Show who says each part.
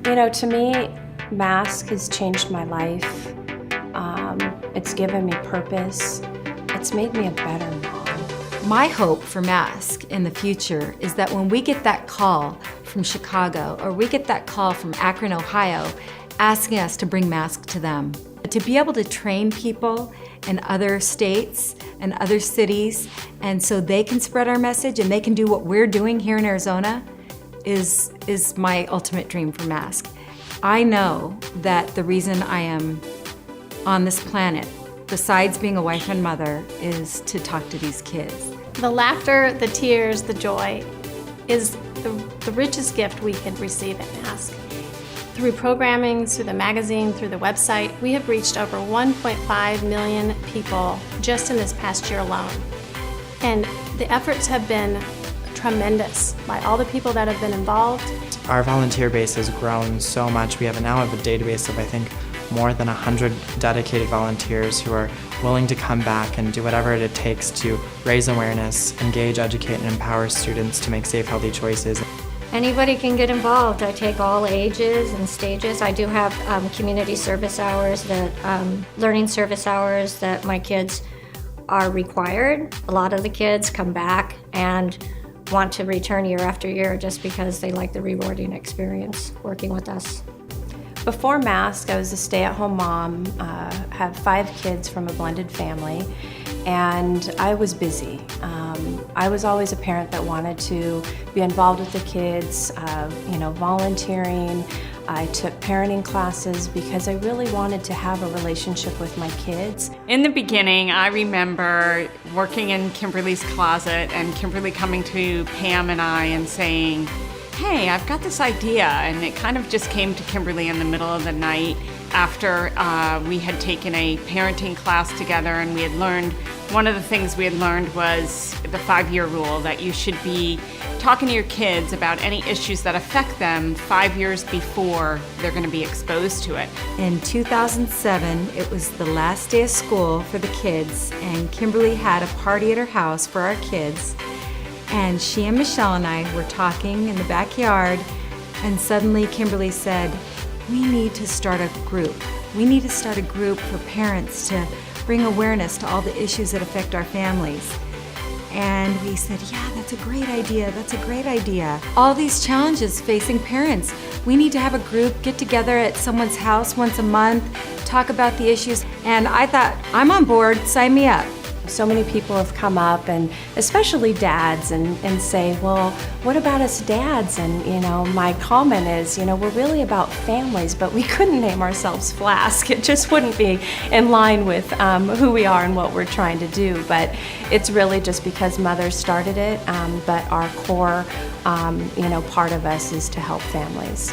Speaker 1: To me, mask has changed my life. It's given me purpose. It's made me a better mom.
Speaker 2: My hope for mask in the future is that when we get that call from Chicago or we get that call from Akron, Ohio, asking us to bring mask to them, to be able to train people in other states and other cities, and so they can spread our message and they can do what we're doing here in Arizona is my ultimate dream for mask. I know that the reason I am on this planet, besides being a wife and mother, is to talk to these kids.
Speaker 3: The laughter, the tears, the joy is the richest gift we could receive at mask. Through programming, through the magazine, through the website, we have reached over 1.5 million people just in this past year alone. And the efforts have been tremendous by all the people that have been involved.
Speaker 4: Our volunteer base has grown so much. We now have a database of, I think, more than 100 dedicated volunteers who are willing to come back and do whatever it takes to raise awareness, engage, educate, and empower students to make safe, healthy choices.
Speaker 5: Anybody can get involved. I take all ages and stages. I do have community service hours, learning service hours that my kids are required. A lot of the kids come back and want to return year after year just because they like the rewarding experience working with us.
Speaker 1: Before mask, I was a stay-at-home mom, had 5 kids from a blended family, and I was busy. I was always a parent that wanted to be involved with the kids, volunteering. I took parenting classes because I really wanted to have a relationship with my kids.
Speaker 6: In the beginning, I remember working in Kimberly's closet and Kimberly coming to Pam and I and saying, "Hey, I've got this idea," and it kind of just came to Kimberly in the middle of the night after we had taken a parenting class together, and we had learned, one of the things we had learned was the 5-year rule, that you should be talking to your kids about any issues that affect them 5 years before they're going to be exposed to it.
Speaker 2: In 2007, it was the last day of school for the kids, and Kimberly had a party at her house for our kids. And she and Michelle and I were talking in the backyard, and suddenly Kimberly said, "We need to start a group. We need to start a group for parents to bring awareness to all the issues that affect our families." And we said, "Yeah, that's a great idea. That's a great idea. All these challenges facing parents. We need to have a group, get together at someone's house once a month, talk about the issues." And I thought, I'm on board, sign me up.
Speaker 1: So many people have come up, and especially dads, and say, "Well, what about us dads?" And my comment is, we're really about families, but we couldn't name ourselves Flask. It just wouldn't be in line with who we are and what we're trying to do. But it's really just because mothers started it, but our core, part of us is to help families.